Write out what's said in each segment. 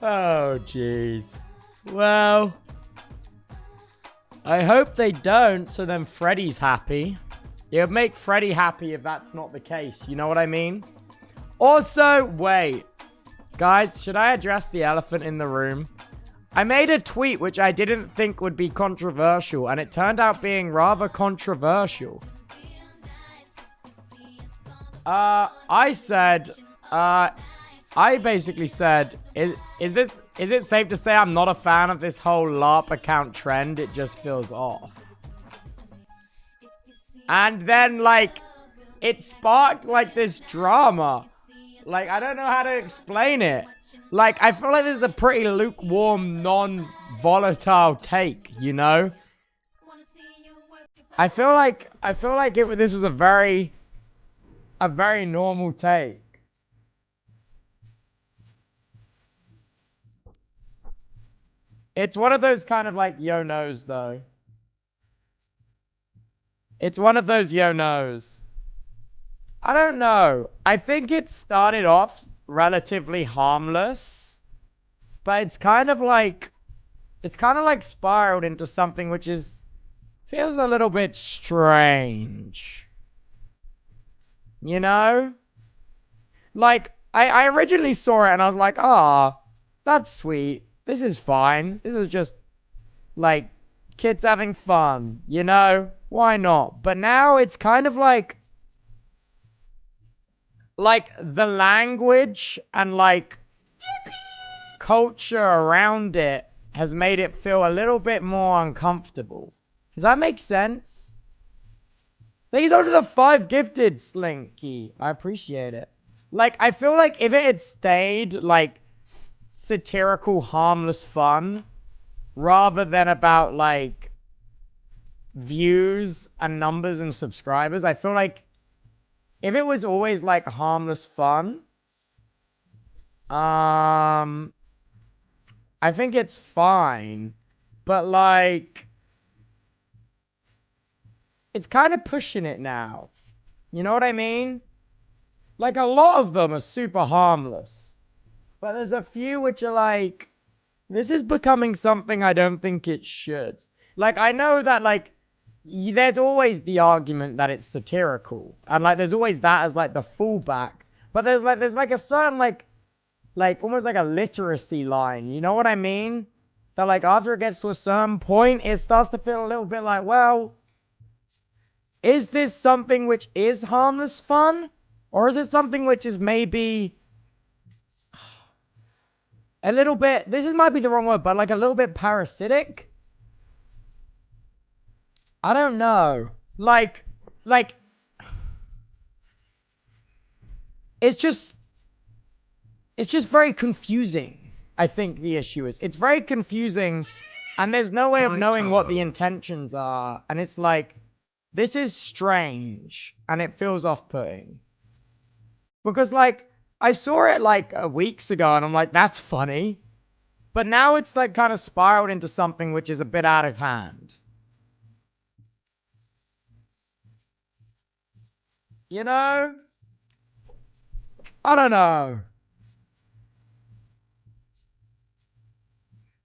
Oh, jeez. Well, I hope they don't, so then Freddy's happy. It would make Freddy happy if that's not the case. You know what I mean? Also, wait. Guys, should I address the elephant in the room? I made a tweet which I didn't think would be controversial, and it turned out being rather controversial. I basically said, is it safe to say I'm not a fan of this whole LARP account trend? It just feels off. And then, like, it sparked, like, this drama. Like, I don't know how to explain it. Like, I feel like this is a pretty lukewarm, non-volatile take, you know? I feel like this was a very normal take. It's one of those kind of, like, yo-nos, though. It's one of those yo-nos. I don't know. I think it started off relatively harmless, but it's kind of like spiraled into something which feels a little bit strange. You know? Like, I originally saw it and I was like, ah, that's sweet. This is fine. This is just, like, kids having fun, you know? Why not? But now it's kind of like the language and, like, culture around it has made it feel a little bit more uncomfortable. Does that make sense? Thank you so much for the 5 gifted, Slinky. I appreciate it. Like, I feel like if it had stayed, like, satirical, harmless fun, rather than about, like, views and numbers and subscribers, I feel like if it was always, like, harmless fun, I think it's fine. But, like, it's kind of pushing it now. You know what I mean? Like, a lot of them are super harmless. But there's a few which are like, this is becoming something I don't think it should. Like, I know that, like, there's always the argument that it's satirical. And, like, there's always that as, like, the fallback. But there's like a certain, like almost like a literacy line. You know what I mean? That, like, after it gets to a certain point, it starts to feel a little bit like, well, is this something which is harmless fun? Or is it something which is maybe a little bit, might be the wrong word, but, like, a little bit parasitic? I don't know. Like, it's just very confusing. I think the issue is, it's very confusing, and there's no way of knowing what the intentions are, and it's like, this is strange, and it feels off-putting. Because, like, I saw it, like, weeks ago, and I'm like, that's funny. But now it's, like, kind of spiraled into something which is a bit out of hand. You know? I don't know.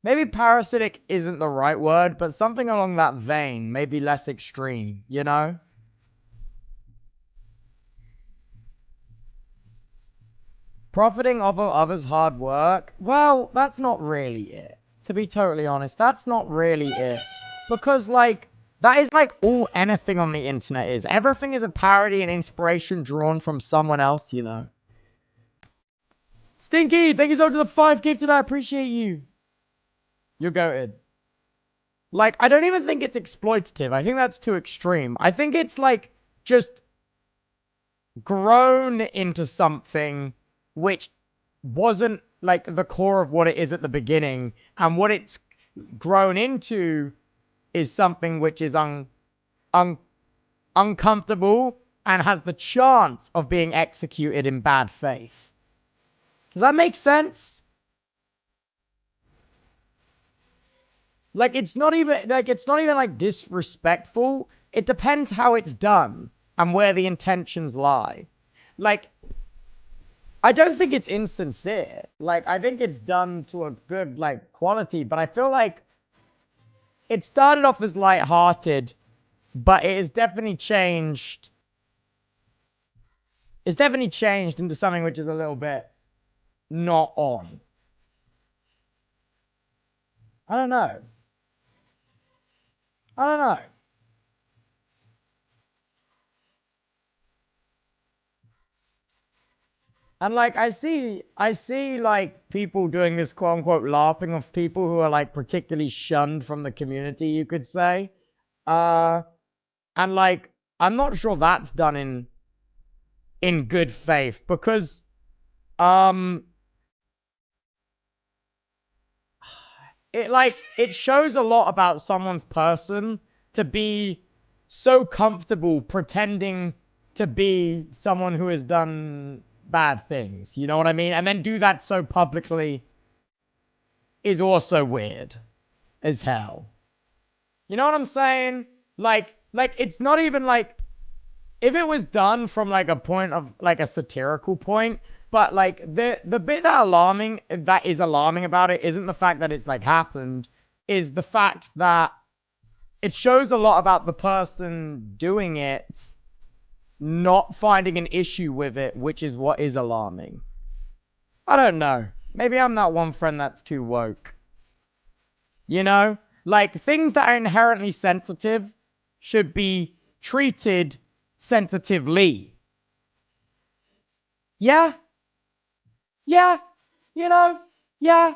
Maybe parasitic isn't the right word, but something along that vein, maybe less extreme, you know? Profiting off of others' hard work? Well, that's not really it. To be totally honest, that's not really it. Because, like, that is, like, all anything on the internet is. Everything is a parody and inspiration drawn from someone else, you know? Stinky, thank you so much for the 5 gifted. I appreciate you. You're goated. Like, I don't even think it's exploitative. I think that's too extreme. I think it's, like, just grown into something which wasn't, like, the core of what it is at the beginning. And what it's grown into is something which is uncomfortable and has the chance of being executed in bad faith. Does that make sense? Like, it's not even like disrespectful. It depends how it's done and where the intentions lie. Like, I don't think it's insincere. Like, I think it's done to a good, like, quality, but I feel like it started off as light-hearted, but it has definitely changed. It's definitely changed into something which is a little bit not on. I don't know. I don't know. And like I see like people doing this quote unquote laughing of people who are like particularly shunned from the community, you could say. Uh and like I'm not sure that's done in good faith because um it shows a lot about someone's person to be so comfortable pretending to be someone who has done bad things, you know what I mean? And then do that so publicly is also weird as hell. You know what I'm saying? Like it's not even like if it was done from like a point of like a satirical point, but like the bit that is alarming about it isn't the fact that it's like happened, is the fact that it shows a lot about the person doing it not finding an issue with it, which is what is alarming. I don't know. Maybe I'm that one friend that's too woke. You know? Like, things that are inherently sensitive should be treated sensitively. Yeah? Yeah? You know? Yeah?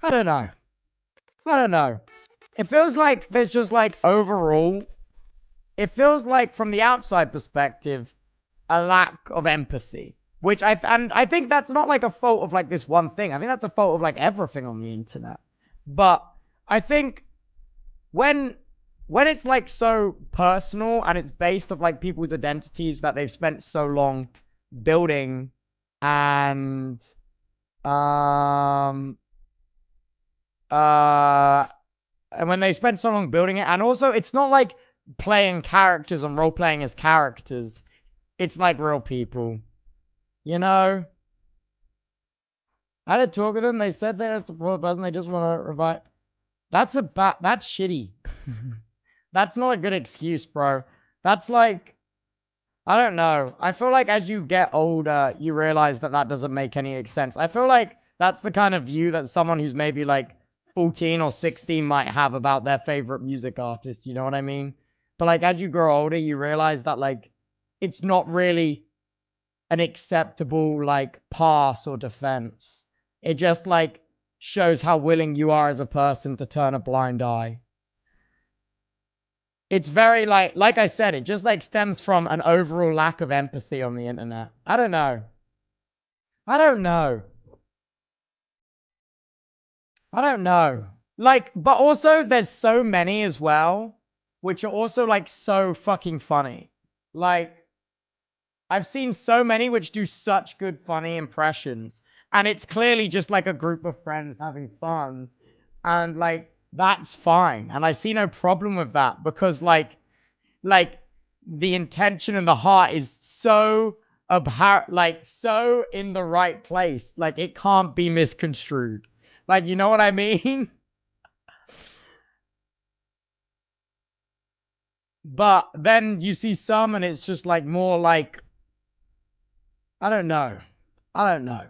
I don't know. I don't know. It feels like there's just like overall, it feels like from the outside perspective, a lack of empathy. And I think that's not like a fault of like this one thing. I think that's a fault of like everything on the internet. But I think when when it's like so personal and it's based of like people's identities that they've spent so long building and um uh and when they spend so long building it, and also it's not like playing characters and role playing as characters, it's like real people, you know. I had a talk with them, they said they're a support person, they just want to revive. That's shitty. That's not a good excuse, bro. That's like, I don't know. I feel like as you get older, you realize that that doesn't make any sense. I feel like that's the kind of view that someone who's maybe like 14 or 16 might have about their favorite music artist. You know what I mean? But like as you grow older, you realize that like it's not really an acceptable like pass or defense. It just like shows how willing you are as a person to turn a blind eye. It's very like I said, it just like stems from an overall lack of empathy on the internet. I don't know. I don't know. I don't know. Like, but also there's so many as well, which are also like so fucking funny. Like, I've seen so many which do such good funny impressions, and it's clearly just like a group of friends having fun, and like that's fine, and I see no problem with that because like the intention and the heart is so apparent, like so in the right place, like it can't be misconstrued. Like, you know what I mean? But then you see some, and it's just like more like I don't know, I don't know.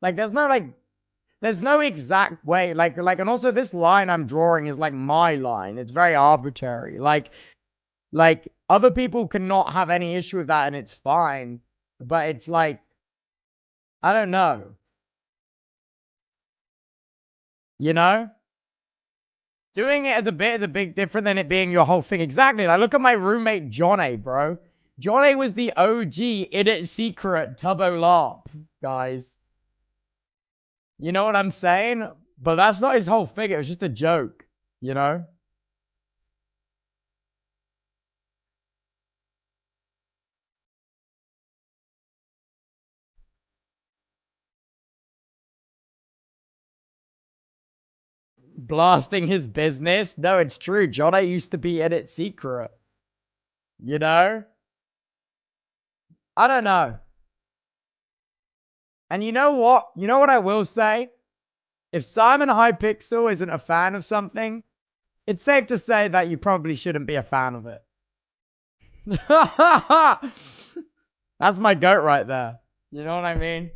Like, there's no exact way. And also this line I'm drawing is like my line. It's very arbitrary. Like other people cannot have any issue with that, and it's fine. But it's like I don't know, you know. Doing it as a bit is a big different than it being your whole thing. Exactly. Like, look at my roommate, John A, bro. John A was the OG in its secret Tubbo LARP, guys. You know what I'm saying? But that's not his whole thing. It was just a joke, you know? Blasting his business. No, it's true. John A used to be in its secret. You know? I don't know. And you know what? You know what I will say? If Simon Hypixel isn't a fan of something, it's safe to say that you probably shouldn't be a fan of it. That's my goat right there. You know what I mean?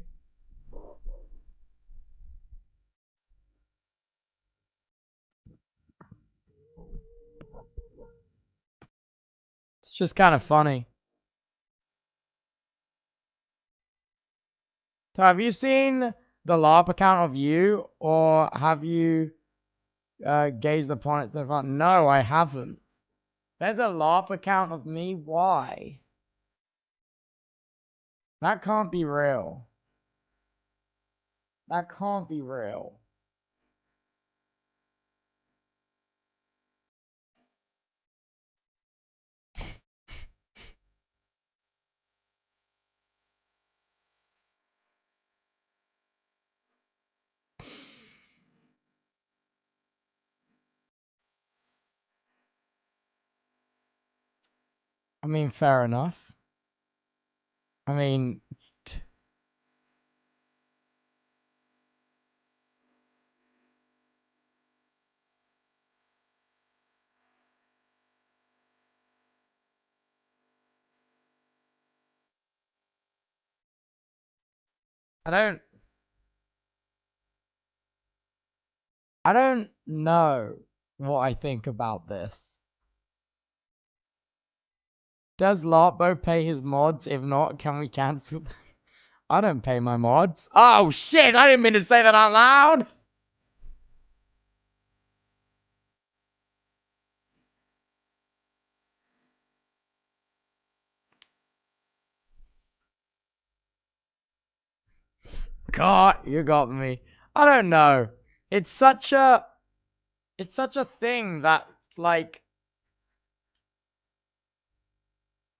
It's just kind of funny. So have you seen the LARP account of you, or have you gazed upon it so far? No, I haven't. There's a LARP account of me? Why? That can't be real. That can't be real. I mean, fair enough. I mean, I don't know what I think about this. Does LARPbo pay his mods? If not, can we cancel? I don't pay my mods. Oh shit, I didn't mean to say that out loud. God, you got me. I don't know. It's such a thing that, like,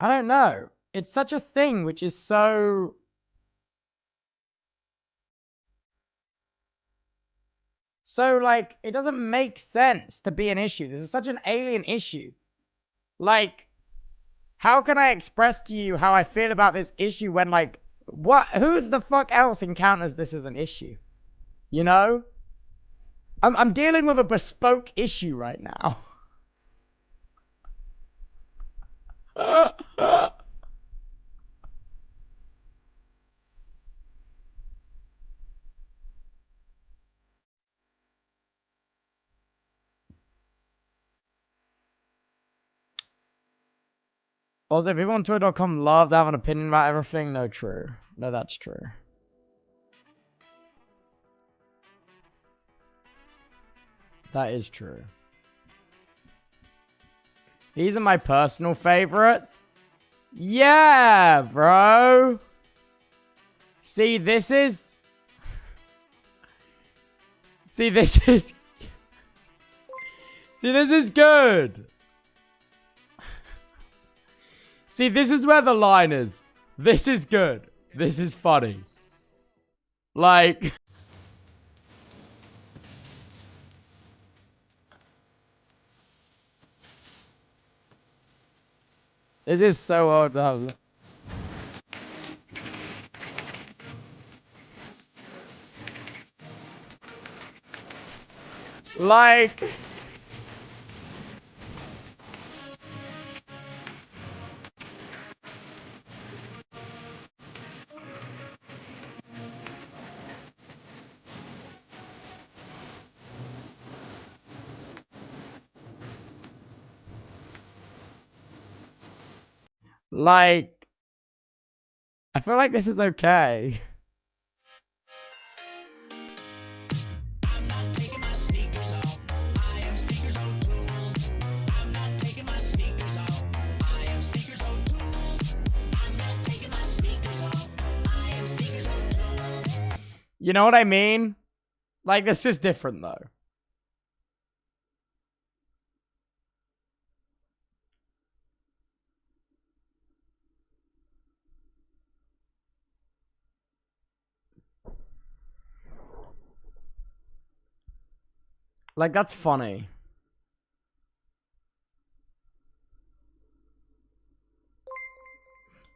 I don't know. It's such a thing which is so like, it doesn't make sense to be an issue. This is such an alien issue. Like, how can I express to you how I feel about this issue when, like, who the fuck else encounters this as an issue? You know? I'm dealing with a bespoke issue right now. Also, people on Twitter.com love to have an opinion about everything. No, true. No, that's true. That is true. These are my personal favorites. Yeah, bro. See, this is... See, this is... See, this is good. See, this is where the line is. This is good. This is funny. Like... This is so old to have. Like... Like... I feel like this is okay. You know what I mean? Like, this is different, though. Like, that's funny.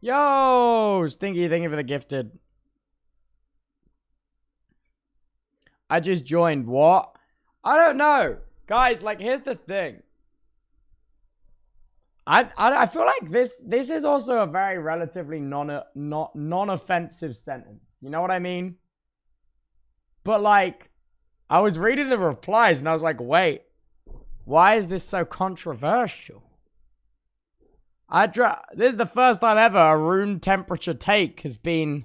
Yo, Stinky, thank you for the gifted. I just joined. What? I don't know. Guys, like, here's the thing. I feel like this is also a very relatively non-offensive sentence. You know what I mean? But like, I was reading the replies and I was like, wait, why is this so controversial? This is the first time ever a room temperature take has been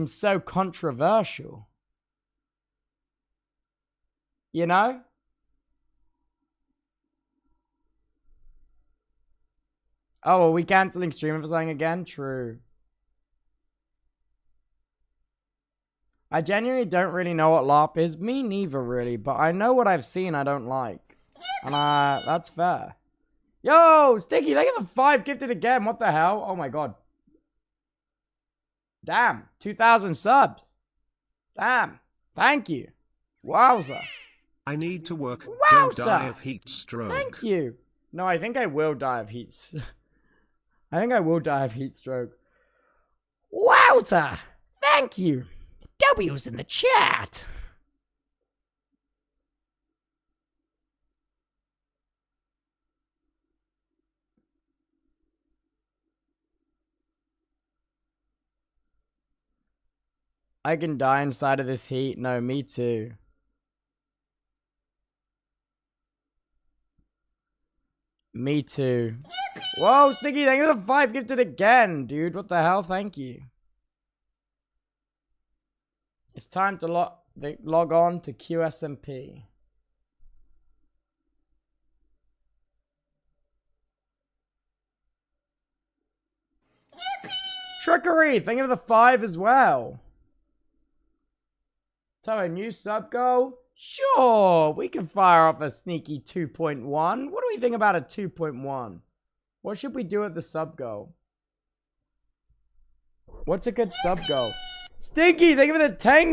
so controversial. You know? Oh, are we canceling streaming for something again? True. I genuinely don't really know what LARP is. Me neither, really. But I know what I've seen I don't like. And that's fair. Yo, Sticky, they get the 5 gifted again. What the hell? Oh my god. Damn. 2,000 subs. Damn. Thank you. Wowza. I need to work. Wowza. Don't die of heat stroke. Thank you. No, I think I will die of heat. I think I will die of heat stroke. Wowza. Thank you. W's in the chat. I can die inside of this heat. No, me too. Me too. Whoa, Sticky, thank you for the 5 gifted again, dude. What the hell? Thank you. It's time to log on to QSMP. Trickery, thank you for the 5 as well. So a new sub goal? Sure, we can fire off a sneaky 2.1. What do we think about a 2.1? What should we do at the sub goal? What's a good sub goal? Stinky, thank you for the 10